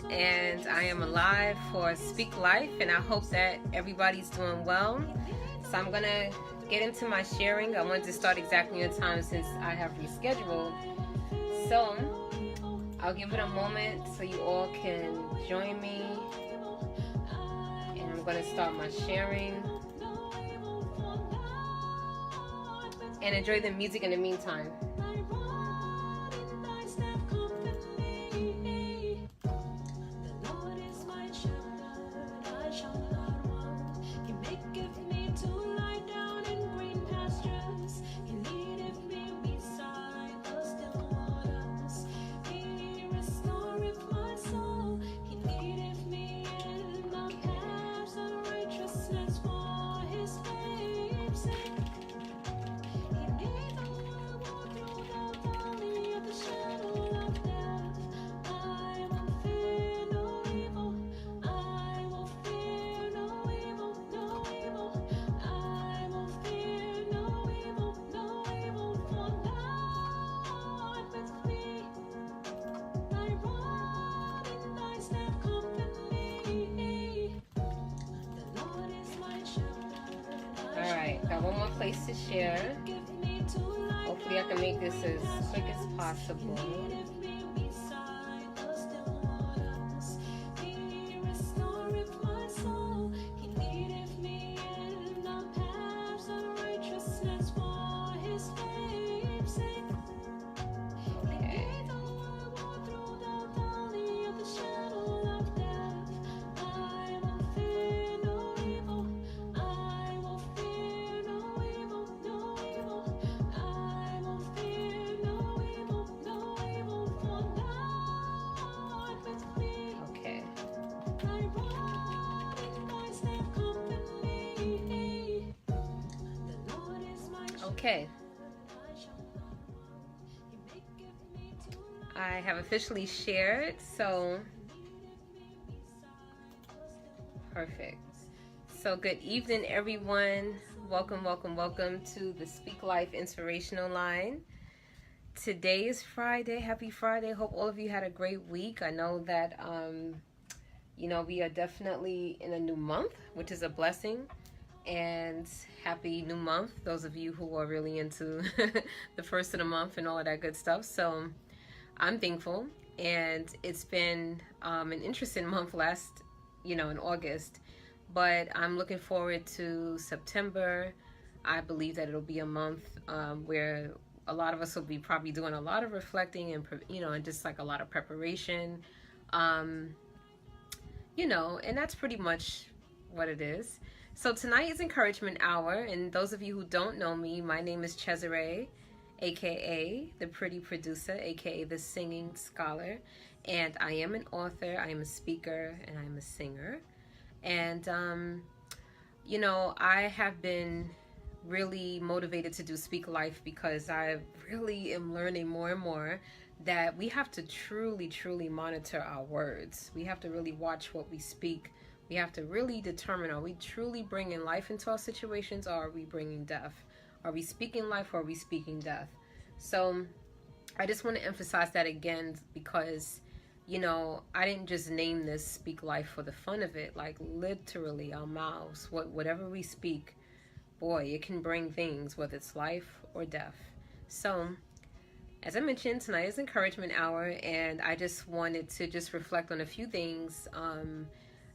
and I am alive for Speak Life, and I hope that everybody's doing well. So I'm gonna get into my sharing. I wanted to start exactly on time since I have rescheduled. So I'll give it a moment so you all can join me, and I'm gonna start my sharing. And enjoy the music in the meantime. Alright, got one more place to share. Hopefully I can make this as quick as possible. Okay. I have officially shared, so perfect. So good evening, everyone. Welcome to the Speak Life Inspirational Line. Today is Friday. Happy Friday. Hope all of you had a great week. I know that, we are definitely in a new month, which is a blessing. And happy new month, those of you who are really into the first of the month and all of that good stuff. So I'm thankful, and it's been an interesting month in August, but I'm looking forward to September. I believe that it'll be a month where a lot of us will be probably doing a lot of reflecting and just like a lot of preparation, and that's pretty much what it is. So tonight is Encouragement Hour, and those of you who don't know me, my name is ChesZerae, aka the Pretty Producer, aka the Singing Scholar, and I am an author, I am a speaker, and I am a singer. And I have been really motivated to do Speak Life because I really am learning more and more that we have to truly monitor our words. We have to really watch what we speak. We have to really determine, are we truly bringing life into our situations, or are we bringing death? Are we speaking life, or are we speaking death? So I just want to emphasize that again, because, I didn't just name this Speak Life for the fun of it. Like, literally, our mouths, whatever we speak, boy, it can bring things, whether it's life or death. So, as I mentioned, tonight is Encouragement Hour, and I just wanted to just reflect on a few things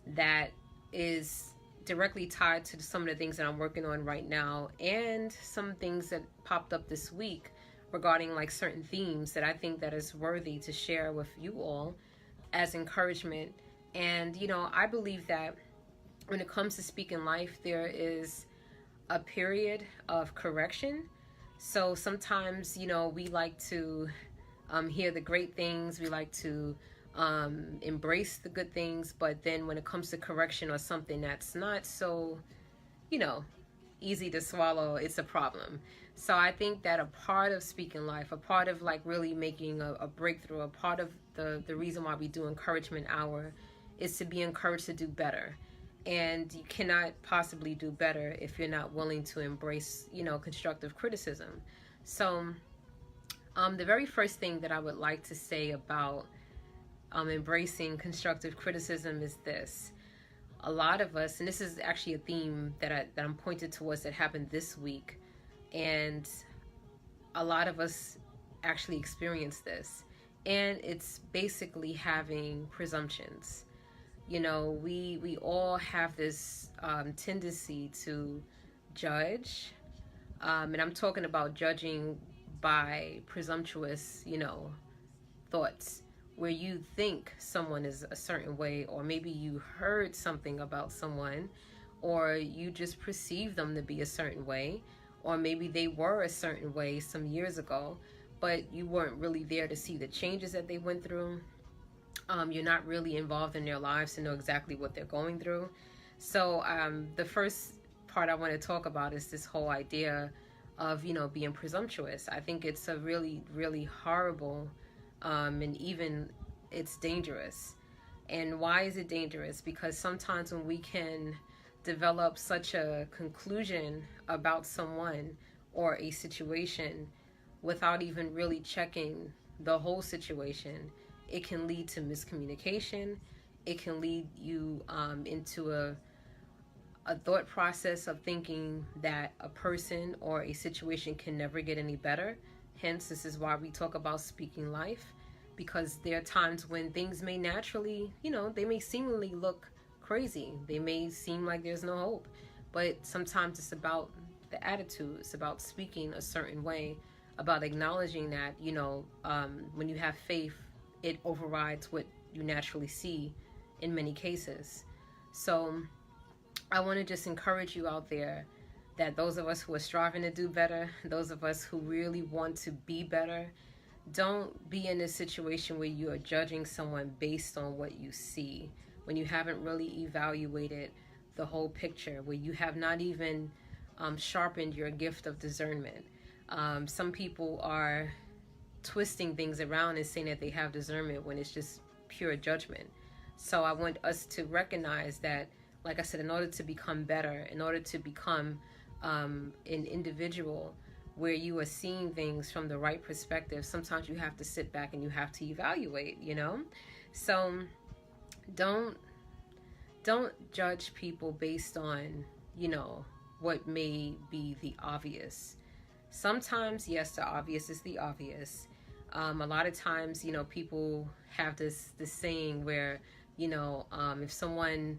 that is directly tied to some of the things that I'm working on right now, and some things that popped up this week regarding like certain themes that I think that is worthy to share with you all as encouragement. And I believe that when it comes to speaking life, there is a period of correction. So sometimes we like to hear the great things, we like to embrace the good things, but then when it comes to correction or something that's not so easy to swallow, it's a problem. So I think that a part of speaking life, a part of like really making a breakthrough, a part of the reason why we do Encouragement Hour is to be encouraged to do better. And you cannot possibly do better if you're not willing to embrace constructive criticism. So the very first thing that I would like to say about embracing constructive criticism is this. A lot of us, and this is actually a theme that I'm pointed towards that happened this week, and a lot of us actually experience this, and it's basically having presumptions. You know, we all have this tendency to judge, and I'm talking about judging by presumptuous, thoughts, where you think someone is a certain way, or maybe you heard something about someone, or you just perceive them to be a certain way, or maybe they were a certain way some years ago, but you weren't really there to see the changes that they went through. You're not really involved in their lives to know exactly what they're going through. So the first part I want to talk about is this whole idea of, being presumptuous. I think it's a really, really horrible, and even it's dangerous. And why is it dangerous? Because sometimes when we can develop such a conclusion about someone or a situation without even really checking the whole situation, it can lead to miscommunication. It can lead you into a thought process of thinking that a person or a situation can never get any better. Hence, this is why we talk about speaking life, because there are times when things may naturally, they may seemingly look crazy. They may seem like there's no hope, but sometimes it's about the attitude. It's about speaking a certain way, about acknowledging that, when you have faith, it overrides what you naturally see in many cases. So I want to just encourage you out there that those of us who are striving to do better, those of us who really want to be better, don't be in this situation where you are judging someone based on what you see, when you haven't really evaluated the whole picture, where you have not even sharpened your gift of discernment. Some people are twisting things around and saying that they have discernment when it's just pure judgment. So I want us to recognize that, like I said, in order to become better, in order to become an individual where you are seeing things from the right perspective, sometimes you have to sit back and you have to evaluate, So don't judge people based on, what may be the obvious. Sometimes, yes, the obvious is the obvious. A lot of times, people have this saying where, if someone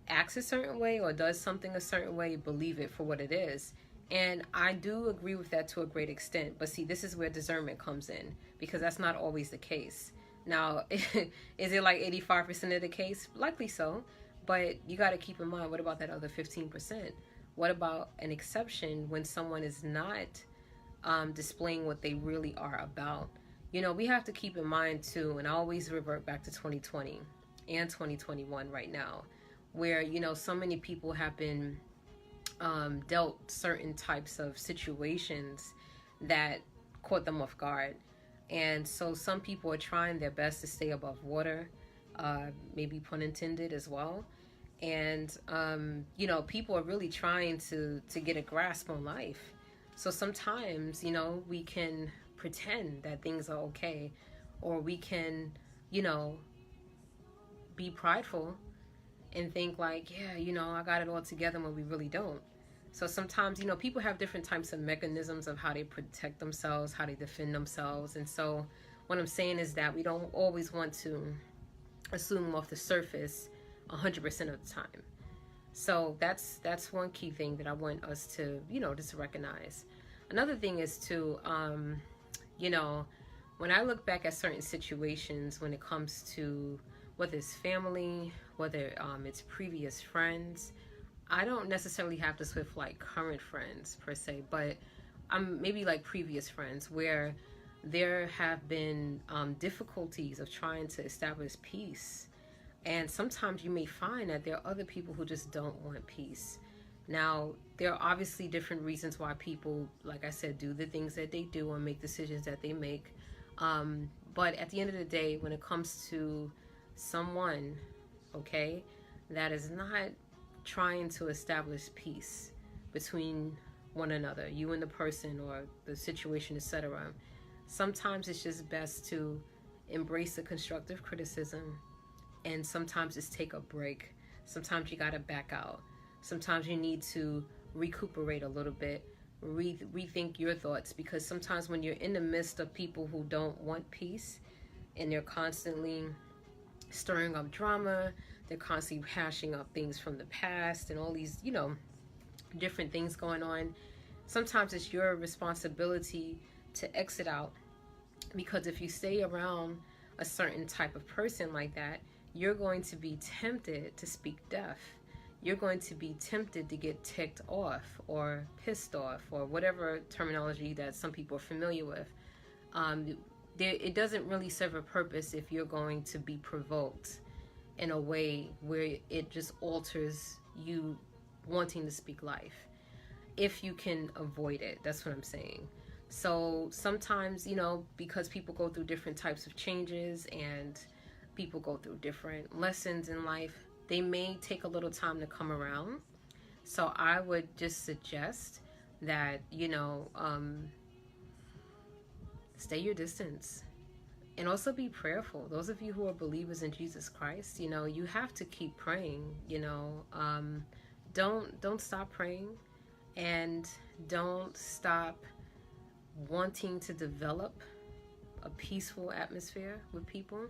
acts a certain way or does something a certain way, believe it for what it is. And I do agree with that to a great extent. But see, this is where discernment comes in, because that's not always the case. Now, is it like 85% of the case? Likely so. But you got to keep in mind, what about that other 15%? What about an exception when someone is not displaying what they really are about? We have to keep in mind too, and I always revert back to 2020 and 2021 right now, where, so many people have been dealt certain types of situations that caught them off guard. And so some people are trying their best to stay above water, maybe pun intended as well. And, people are really trying to get a grasp on life. So sometimes, we can pretend that things are okay, or we can, be prideful and think like, yeah, I got it all together, when we really don't. So sometimes, people have different types of mechanisms of how they protect themselves, how they defend themselves. And so what I'm saying is that we don't always want to assume off the surface 100% of the time. So that's one key thing that I want us to, just recognize. Another thing is to, when I look back at certain situations, when it comes to whether it's family, whether it's previous friends, I don't necessarily have this with like current friends per se, but maybe like previous friends where there have been difficulties of trying to establish peace. And sometimes you may find that there are other people who just don't want peace. Now, there are obviously different reasons why people, like I said, do the things that they do and make decisions that they make. But at the end of the day, when it comes to someone, okay, that is not trying to establish peace between one another, you and the person or the situation, etc., sometimes it's just best to embrace the constructive criticism, and sometimes just take a break. Sometimes you got to back out. Sometimes you need to recuperate a little bit, rethink your thoughts, because sometimes when you're in the midst of people who don't want peace and they're constantly stirring up drama, they're constantly hashing up things from the past and all these, different things going on, sometimes it's your responsibility to exit out, because if you stay around a certain type of person like that, you're going to be tempted to speak death. You're going to be tempted to get ticked off or pissed off, or whatever terminology that some people are familiar with. It doesn't really serve a purpose if you're going to be provoked in a way where it just alters you wanting to speak life. If you can avoid it, that's what I'm saying. So sometimes, because people go through different types of changes and people go through different lessons in life, they may take a little time to come around. So I would just suggest that, stay your distance. And also be prayerful. Those of you who are believers in Jesus Christ, you have to keep praying. Don't stop praying, and don't stop wanting to develop a peaceful atmosphere with people,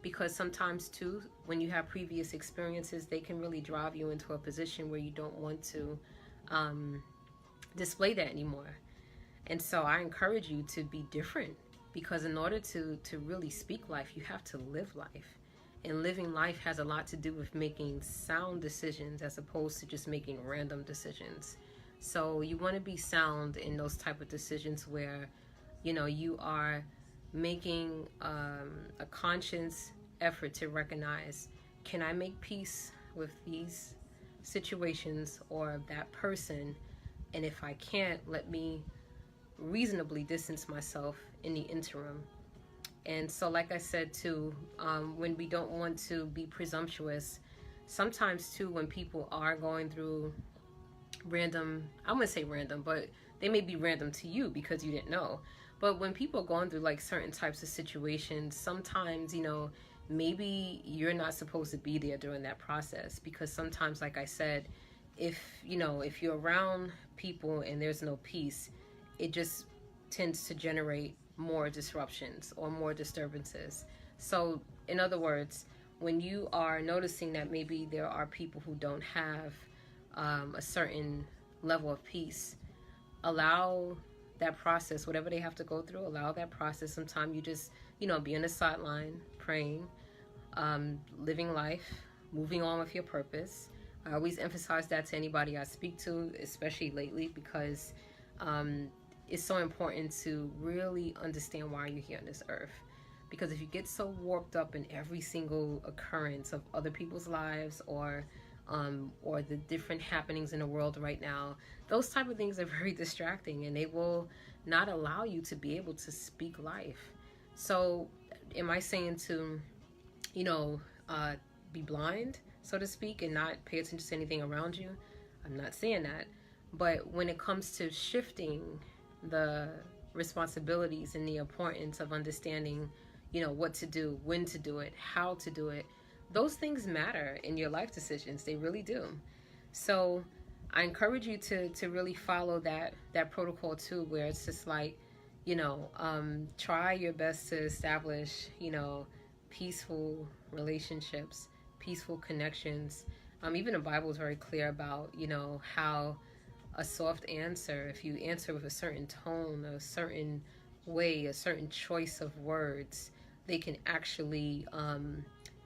because sometimes too, when you have previous experiences, they can really drive you into a position where you don't want to display that anymore. And so I encourage you to be different, because in order to really speak life, you have to live life. And living life has a lot to do with making sound decisions as opposed to just making random decisions. So you want to be sound in those type of decisions where, you are making a conscious effort to recognize, can I make peace with these situations or that person? And if I can't, let me reasonably distance myself in the interim. And so, like I said too, when we don't want to be presumptuous, sometimes too, when people are going through random, I wouldn't say random, but they may be random to you because you didn't know. But when people are going through like certain types of situations, sometimes, maybe you're not supposed to be there during that process, because sometimes, like I said, if you're around people and there's no peace, it just tends to generate more disruptions or more disturbances. So in other words, when you are noticing that maybe there are people who don't have a certain level of peace, allow that process, whatever they have to go through, allow that process. Sometimes you just, be on the sideline, praying, living life, moving on with your purpose. I always emphasize that to anybody I speak to, especially lately, because it's so important to really understand why you're here on this earth. Because if you get so warped up in every single occurrence of other people's lives, or the different happenings in the world right now, those type of things are very distracting, and they will not allow you to be able to speak life. So am I saying to, be blind, so to speak, and not pay attention to anything around you? I'm not saying that. But when it comes to shifting the responsibilities and the importance of understanding, what to do, when to do it, how to do it, those things matter in your life decisions. They really do. So I encourage you to really follow that protocol too, where it's just like, try your best to establish, peaceful relationships, peaceful connections. Even the Bible is very clear about, how a soft answer, if you answer with a certain tone, a certain way, a certain choice of words, they can actually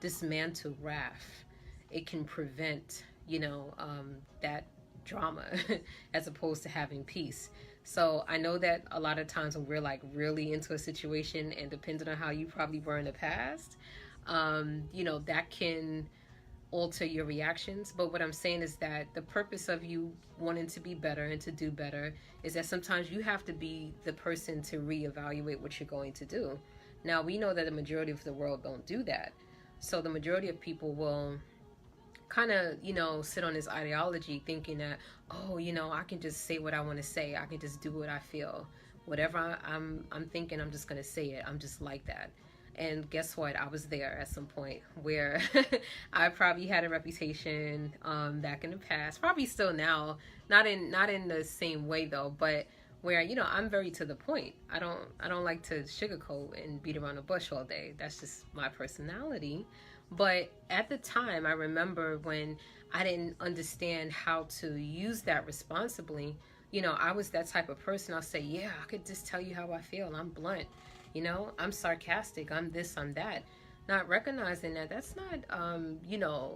dismantle wrath. It can prevent, that drama as opposed to having peace. So I know that a lot of times when we're like really into a situation, and depending on how you probably were in the past, that can alter your reactions. But what I'm saying is that the purpose of you wanting to be better and to do better is that sometimes you have to be the person to reevaluate what you're going to do. Now, we know that the majority of the world don't do that. So the majority of people will kind of, sit on this ideology thinking that, I can just say what I want to say. I can just do what I feel. Whatever I'm thinking, I'm just going to say it. I'm just like that. And guess what? I was there at some point where I probably had a reputation back in the past, probably still now, not in the same way though, but where I'm very to the point. I don't like to sugarcoat and beat around the bush all day. That's just my personality. But at the time, I remember when I didn't understand how to use that responsibly. I was that type of person. I'll say, yeah, I could just tell you how I feel. I'm blunt. I'm sarcastic. I'm this, I'm that. Not recognizing that that's not,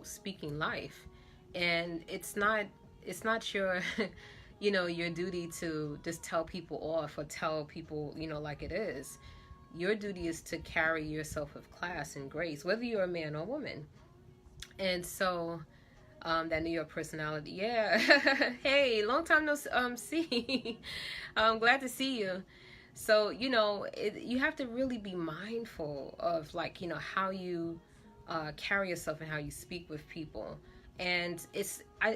speaking life. And it's not your, your duty to just tell people off or tell people, like it is. Your duty is to carry yourself with class and grace, whether you're a man or woman. And so, that New York personality. Yeah. Hey, long time no see. I'm glad to see you. So, you have to really be mindful of, like, how you carry yourself and how you speak with people. And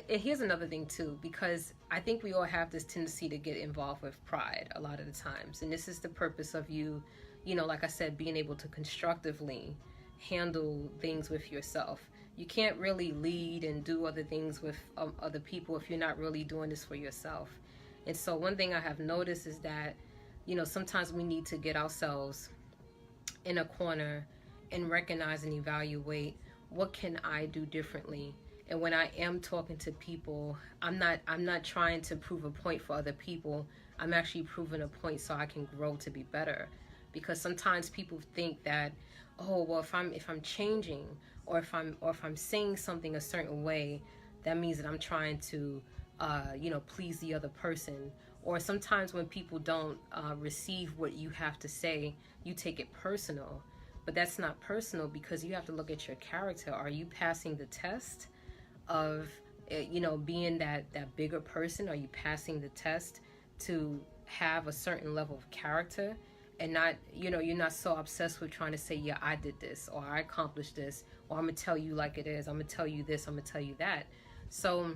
here's another thing too, because I think we all have this tendency to get involved with pride a lot of the times. And this is the purpose of you, like I said, being able to constructively handle things with yourself. You can't really lead and do other things with other people if you're not really doing this for yourself. And so one thing I have noticed is that, sometimes we need to get ourselves in a corner and recognize and evaluate, what can I do differently? And when I am talking to people, I'm not trying to prove a point for other people. I'm actually proving a point so I can grow to be better. Because sometimes people think that, oh, well, if I'm changing, or if I'm saying something a certain way, that means that I'm trying to please the other person. Or sometimes when people don't receive what you have to say, you take it personal. But that's not personal, because you have to look at your character. Are you passing the test of being that bigger person? Are you passing the test to have a certain level of character, and not, you're not so obsessed with trying to say, yeah, I did this, or I accomplished this, or I'm gonna tell you like it is, I'm gonna tell you this, I'm gonna tell you that. So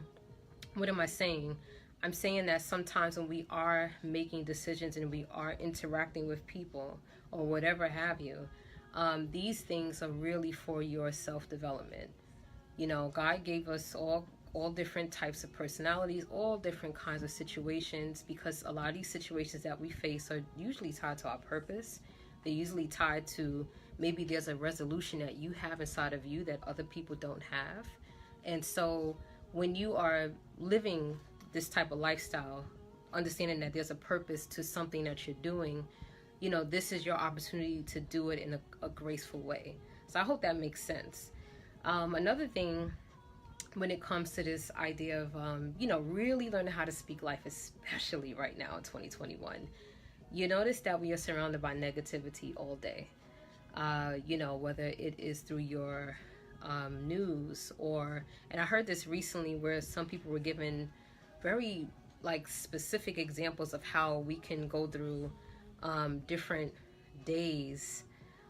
what am I saying? I'm saying that sometimes when we are making decisions and we are interacting with people or whatever have you, these things are really for your self-development. God gave us all different types of personalities, all different kinds of situations, because a lot of these situations that we face are usually tied to our purpose. They're usually tied to, maybe there's a resolution that you have inside of you that other people don't have. And so when you are living this type of lifestyle, understanding that there's a purpose to something that you're doing, this is your opportunity to do it in a graceful way. So I hope that makes sense. Another thing when it comes to this idea of, really learning how to speak life, especially right now in 2021, you notice that we are surrounded by negativity all day. Whether it is through your news, and I heard this recently where some people were given very specific examples of how we can go through different days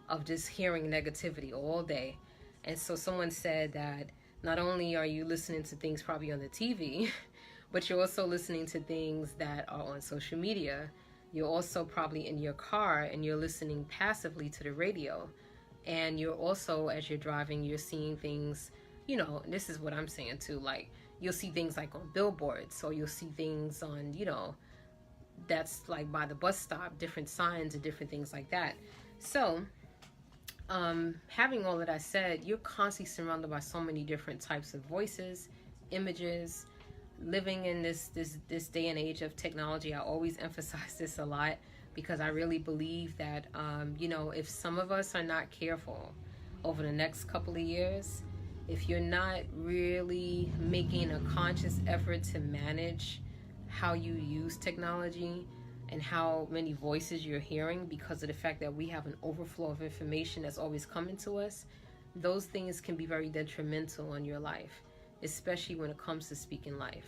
of just hearing negativity all day. And so someone said that not only are you listening to things probably on the TV, but you're also listening to things that are on social media. You're also probably in your car and you're listening passively to the radio. And you're also, as you're driving, you're seeing things, and this is what I'm saying too, like you'll see things like on billboards, or you'll see things on, that's like by the bus stop, different signs and different things like that. So having all that I said, you're constantly surrounded by so many different types of voices, images. Living in this day and age of technology, I always emphasize this a lot, because I really believe that if some of us are not careful over the next couple of years, if you're not really making a conscious effort to manage how you use technology and how many voices you're hearing, because of the fact that we have an overflow of information that's always coming to us, those things can be very detrimental on your life, especially when it comes to speaking life.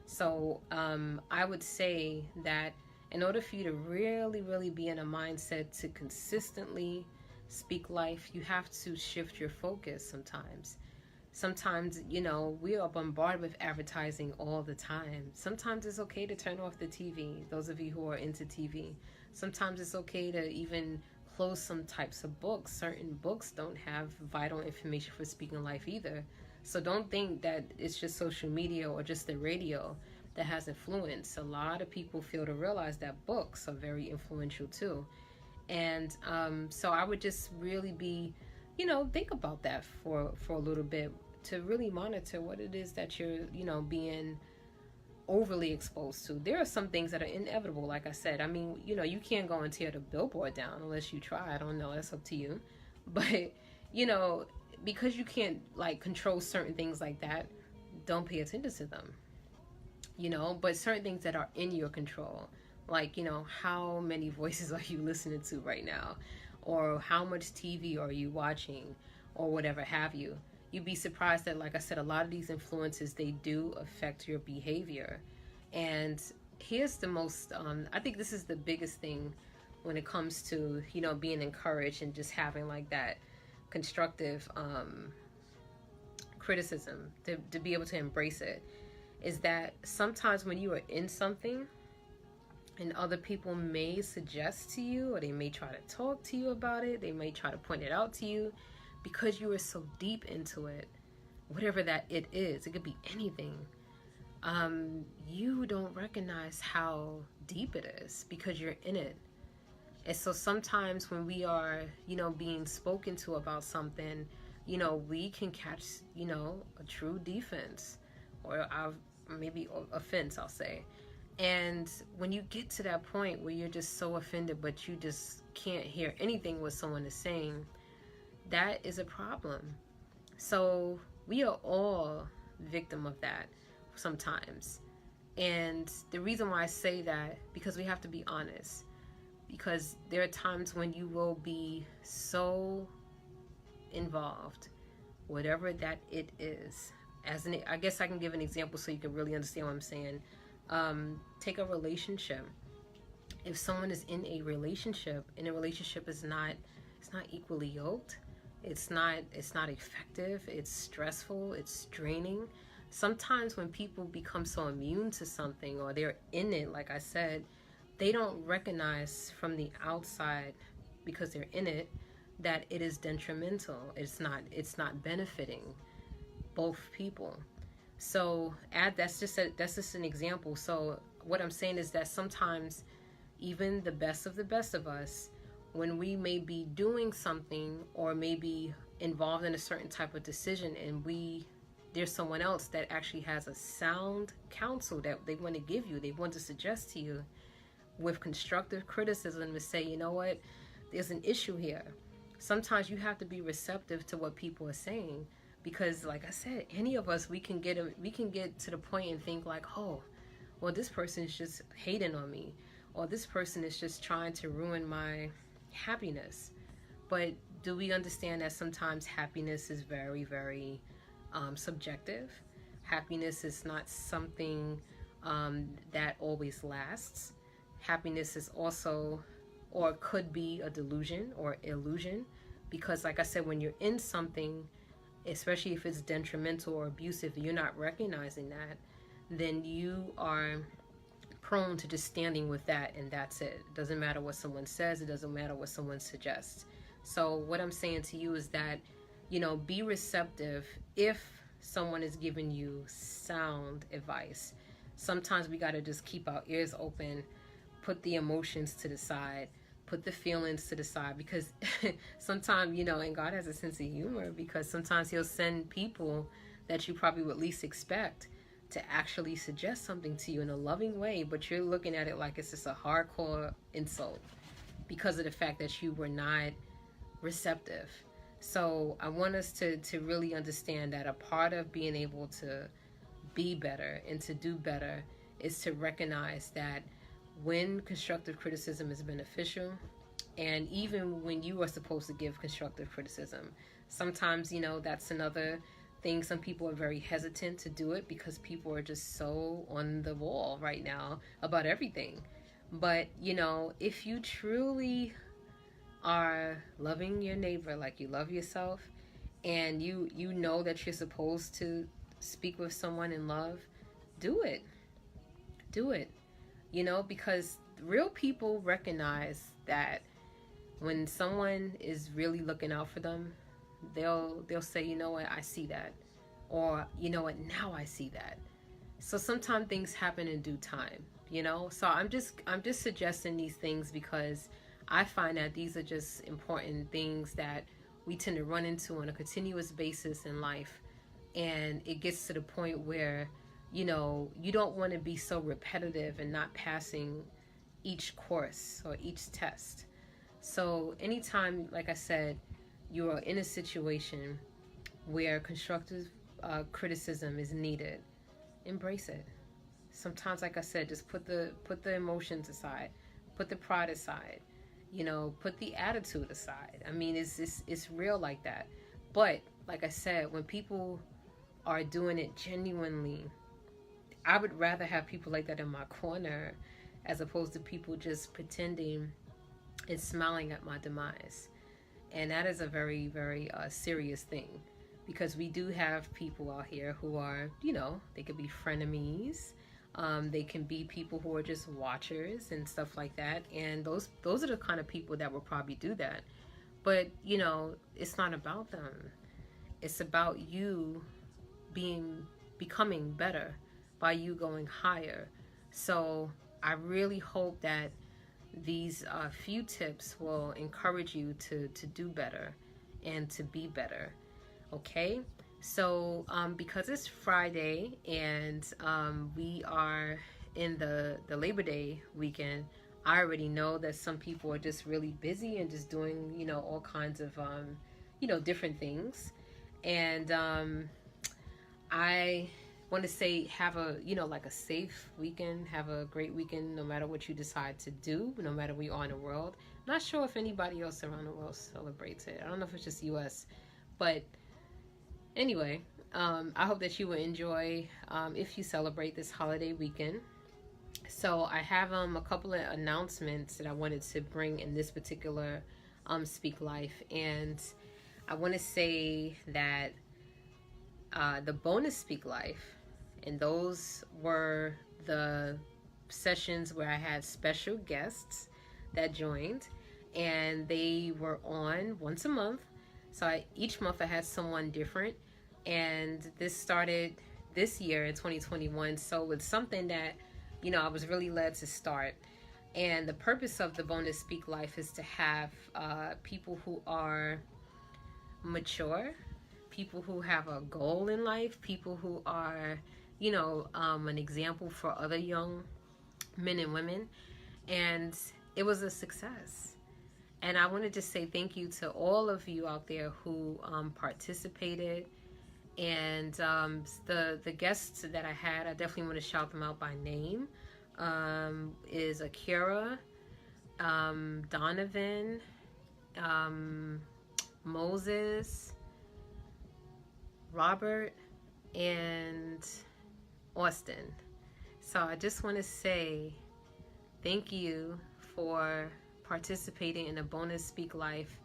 So I would say that in order for you to really be in a mindset to consistently speak life, you have to shift your focus sometimes. Sometimes, we are bombarded with advertising all the time. Sometimes it's okay to turn off the TV, those of you who are into TV. Sometimes it's okay to even close some types of books. Certain books don't have vital information for speaking life either. So don't think that it's just social media or just the radio that has influence. A lot of people fail to realize that books are very influential too. And so I would just really be, think about that for a little bit, to really monitor what it is that you're, being overly exposed to. There are some things that are inevitable, like I said. I mean, you can't go and tear the billboard down unless you try. I don't know, that's up to you. But, because you can't like control certain things like that, don't pay attention to them. But certain things that are in your control, like, how many voices are you listening to right now? Or how much TV are you watching? Or whatever have you. You'd be surprised that, like I said, a lot of these influences, they do affect your behavior. And here's the most, I think this is the biggest thing when it comes to, being encouraged and just having like that constructive criticism, to be able to embrace it, is that sometimes when you are in something and other people may suggest to you, or they may try to talk to you about it, they may try to point it out to you, because you are so deep into it, whatever that it is, it could be anything, you don't recognize how deep it is because you're in it. And so sometimes when we are, being spoken to about something, we can catch, a true defense, or maybe offense, I'll say. And when you get to that point where you're just so offended, but you just can't hear anything what someone is saying, that is a problem. So we are all victim of that sometimes. And the reason why I say that, because we have to be honest. Because there are times when you will be so involved, whatever that it is. I guess I can give an example so you can really understand what I'm saying. Take a relationship. If someone is in a relationship, and a relationship is not, it's not equally yoked, it's not effective, it's stressful, it's draining. Sometimes when people become so immune to something, or they're in it, like I said, they don't recognize from the outside, because they're in it, that it is detrimental. It's not benefiting both people. So that's just an example. So what I'm saying is that sometimes even the best of us, when we may be doing something or maybe involved in a certain type of decision, and there's someone else that actually has a sound counsel that they want to give you, they want to suggest to you with constructive criticism, to say, you know what, there's an issue here. Sometimes you have to be receptive to what people are saying, because like I said, any of us, we can get to the point and think like, oh, well, this person is just hating on me, or this person is just trying to ruin my happiness. But do we understand that sometimes happiness is very, very subjective? Happiness is not something that always lasts. Happiness is also, or could be, a delusion or illusion, because like I said, when you're in something, especially if it's detrimental or abusive, you're not recognizing that, then you are prone to just standing with that, and that's it. It doesn't matter what someone says, it doesn't matter what someone suggests. So what I'm saying to you is that, be receptive if someone is giving you sound advice. Sometimes we got to just keep our ears open, put the emotions to the side, put the feelings to the side, because sometimes, and God has a sense of humor, because sometimes he'll send people that you probably would least expect to actually suggest something to you in a loving way, but you're looking at it like it's just a hardcore insult because of the fact that you were not receptive. So I want us to really understand that a part of being able to be better and to do better is to recognize that when constructive criticism is beneficial, and even when you are supposed to give constructive criticism, sometimes, that's another thing. Some people are very hesitant to do it because people are just so on the wall right now about everything. But, if you truly are loving your neighbor like you love yourself, and you know that you're supposed to speak with someone in love, do it. Because real people recognize that When someone is really looking out for them, they'll say, you know what, I see that, or you know what, now I see that. So sometimes things happen in due time, you know. So I'm just suggesting these things because I find that these are just important things that we tend to run into on a continuous basis in life, and it gets to the point where, you know, you don't want to be so repetitive and not passing each course or each test. So anytime, like I said, you are in a situation where constructive criticism is needed, embrace it. Sometimes, like I said, just put the emotions aside, put the pride aside, you know, put the attitude aside. I mean, it's real like that. But like I said, when people are doing it genuinely, I would rather have people like that in my corner as opposed to people just pretending and smiling at my demise. And that is a very, very serious thing, because we do have people out here who are, you know, they could be frenemies. They can be people who are just watchers and stuff like that. And those are the kind of people that will probably do that. But, you know, it's not about them. It's about you becoming better by you going higher. So I really hope that these few tips will encourage you to do better and to be better. Okay, so because it's Friday and we are in the Labor Day weekend, I already know that some people are just really busy and just doing, you know, all kinds of you know, different things. And I want to say, have a, you know, like a safe weekend, have a great weekend no matter what you decide to do, no matter where you are in the world. I'm not sure if anybody else around the world celebrates it. I don't know if it's just US, but anyway, I hope that you will enjoy if you celebrate this holiday weekend. So I have a couple of announcements that I wanted to bring in this particular Speak Life. And I want to say that the bonus Speak Life, and those were the sessions where I had special guests that joined, and they were on once a month. So each month I had someone different, and this started this year in 2021. So it's something that, you know, I was really led to start. And the purpose of the bonus Speak Life is to have people who are mature, people who have a goal in life, people who are, you know, an example for other young men and women. And it was a success. And I wanted to say thank you to all of you out there who participated. And the guests that I had, I definitely want to shout them out by name. Is Akira, Donovan, Moses, Robert, and Austin. So I just want to say thank you for participating in the bonus Speak Life.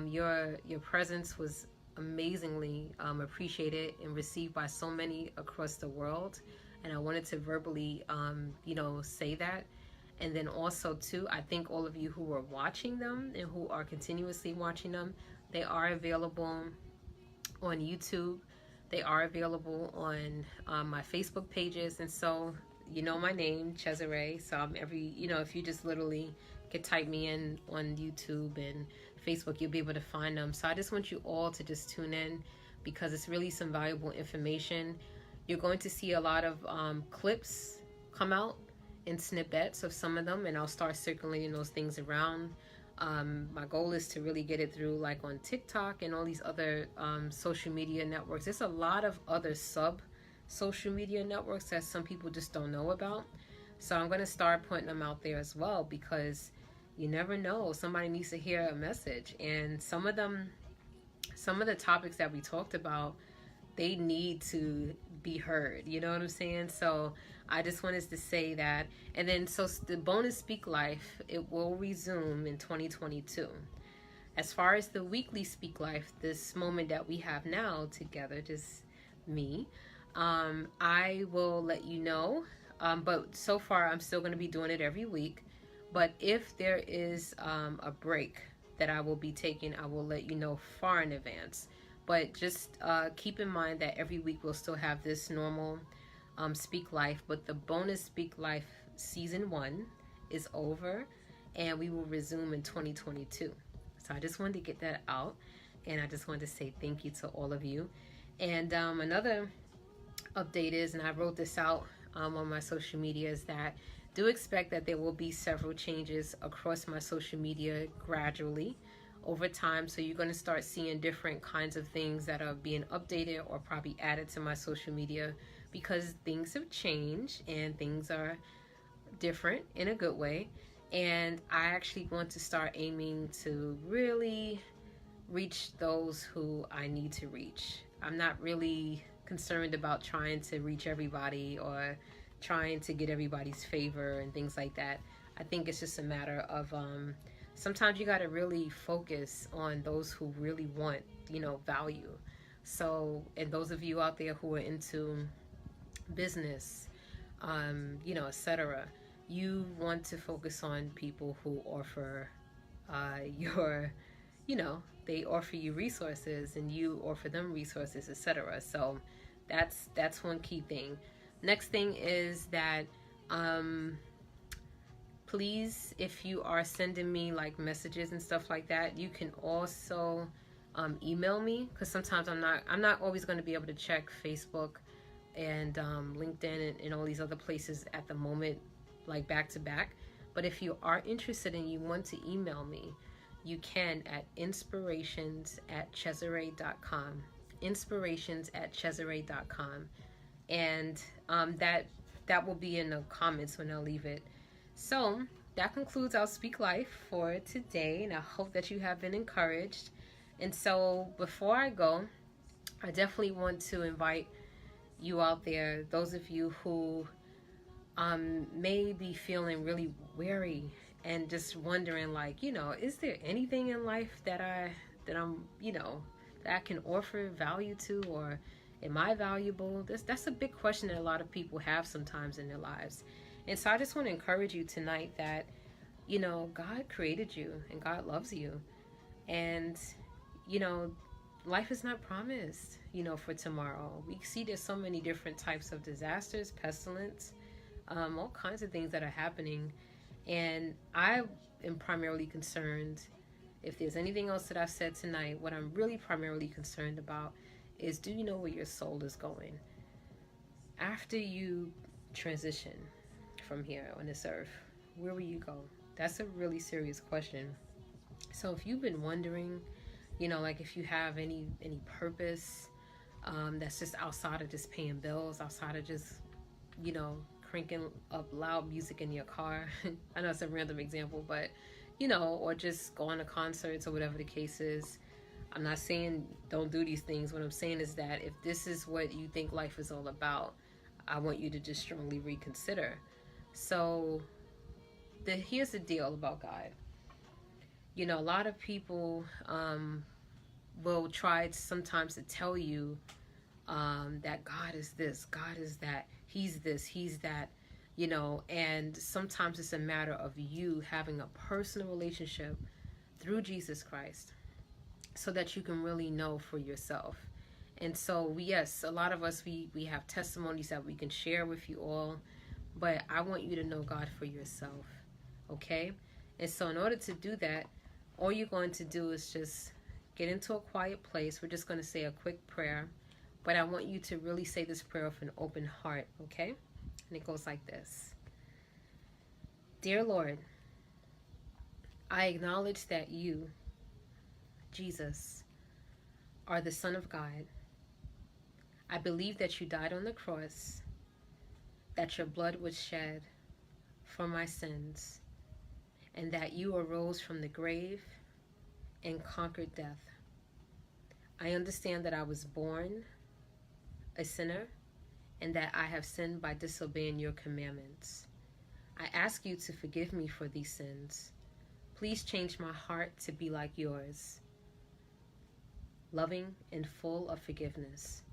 Your presence was amazingly appreciated and received by so many across the world, and I wanted to verbally you know, say that. And then also too, I thank all of you who are watching them and who are continuously watching them. They are available on YouTube. They are available on my Facebook pages. And so, you know my name, ChesZerae. So I'm you know, if you just literally could type me in on YouTube and Facebook, you'll be able to find them. So I just want you all to just tune in, because it's really some valuable information. You're going to see a lot of clips come out in snippets of some of them, and I'll start circulating those things around. My goal is to really get it through, like on TikTok and all these other social media networks. There's a lot of other sub social media networks that some people just don't know about. So I'm going to start putting them out there as well, because you never know, somebody needs to hear a message. And some of the topics that we talked about, they need to be heard, you know what I'm saying? So I just wanted to say that. And then so the bonus Speak Life, it will resume in 2022. As far as the weekly Speak Life, this moment that we have now together, just me, I will let you know. But so far I'm still going to be doing it every week. But if there is a break that I will be taking, I will let you know far in advance. But just keep in mind that every week we'll still have this normal Speak Life, but the bonus Speak Life season 1 is over, and we will resume in 2022. So I just wanted to get that out, and I just wanted to say thank you to all of you. And another update is, and I wrote this out on my social media, is that do expect that there will be several changes across my social media gradually over time. So you're going to start seeing different kinds of things that are being updated or probably added to my social media, because things have changed and things are different in a good way. And I actually want to start aiming to really reach those who I need to reach. I'm not really concerned about trying to reach everybody or trying to get everybody's favor and things like that. I think it's just a matter of sometimes you got to really focus on those who really want, value. So, and those of you out there who are into business, etc., you want to focus on people who offer they offer you resources and you offer them resources, etc. So that's one key thing. Next thing is that please, if you are sending me like messages and stuff like that, you can also email me, because sometimes I'm not always going to be able to check Facebook and LinkedIn and all these other places at the moment, like back to back. But if you are interested and you want to email me, you can at inspirations@ChesZerae.com. Inspirations@ChesZerae.com. And that will be in the comments when I leave it. So that concludes our Speak Life for today, and I hope that you have been encouraged. And so before I go, I definitely want to invite you out there, those of you who may be feeling really weary and just wondering, like, is there anything in life that I'm that I can offer value to, or am I valuable? That's a big question that a lot of people have sometimes in their lives. And so I just want to encourage you tonight that God created you and God loves you, and life is not promised for tomorrow. We see there's so many different types of disasters, pestilence, all kinds of things that are happening. And I am primarily concerned, if there's anything else that I've said tonight, what I'm really primarily concerned about is, do you know where your soul is going after you transition from here on this earth? Where will you go? That's a really serious question. So if you've been wondering, like if you have any purpose that's just outside of just paying bills, outside of just cranking up loud music in your car. I know it's a random example, but or just going to concerts or whatever the case is. I'm not saying don't do these things. What I'm saying is that if this is what you think life is all about, I want you to just strongly reconsider. So here's the deal about God. A lot of people will try sometimes to tell you that God is this, God is that, He's this, He's that, and sometimes it's a matter of you having a personal relationship through Jesus Christ so that you can really know for yourself. And so, yes, a lot of us, we have testimonies that we can share with you all, but I want you to know God for yourself, okay? And so in order to do that, all you're going to do is just get into a quiet place. We're just going to say a quick prayer, but I want you to really say this prayer with an open heart, okay? And it goes like this. Dear Lord, I acknowledge that you, Jesus, are the Son of God. I believe that you died on the cross, that your blood was shed for my sins, and that you arose from the grave and conquered death. I understand that I was born a sinner and that I have sinned by disobeying your commandments. I ask you to forgive me for these sins. Please change my heart to be like yours, loving and full of forgiveness.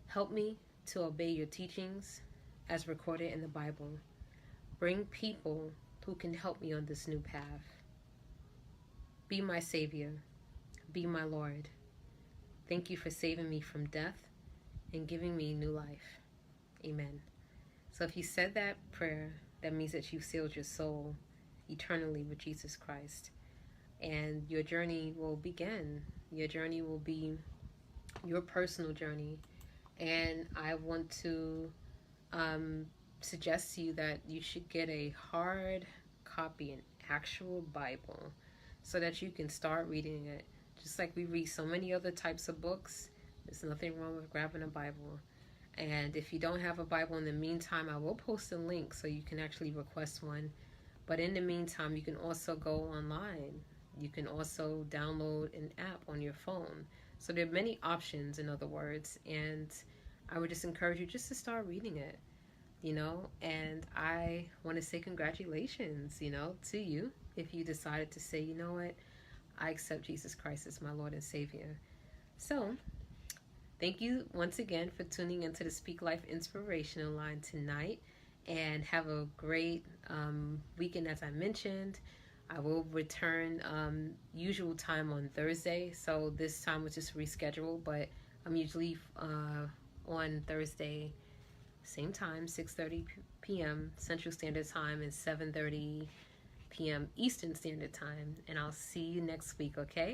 Help me to obey your teachings as recorded in the Bible. Bring people who can help me on this new path. Be my Savior. Be my Lord. Thank you for saving me from death and giving me new life. Amen. So if you said that prayer, that means that you sealed your soul eternally with Jesus Christ. And your journey will begin. Your journey will be your personal journey. And I want to suggest to you that you should get a hard copy, an actual Bible, so that you can start reading it. Just like we read so many other types of books, there's nothing wrong with grabbing a Bible. And if you don't have a Bible in the meantime, I will post a link so you can actually request one. But in the meantime, you can also go online. You can also download an app on your phone. So there are many options, in other words, and I would just encourage you just to start reading it, and I want to say congratulations, to you if you decided to say, you know what, I accept Jesus Christ as my Lord and Savior. So thank you once again for tuning into the Speak Life Inspirational Line tonight, and have a great weekend. As I mentioned, I will return usual time on Thursday, so this time was just rescheduled, but I'm usually on Thursday, same time, 6:30 p.m. Central Standard Time and 7:30 p.m. Eastern Standard Time, and I'll see you next week, okay?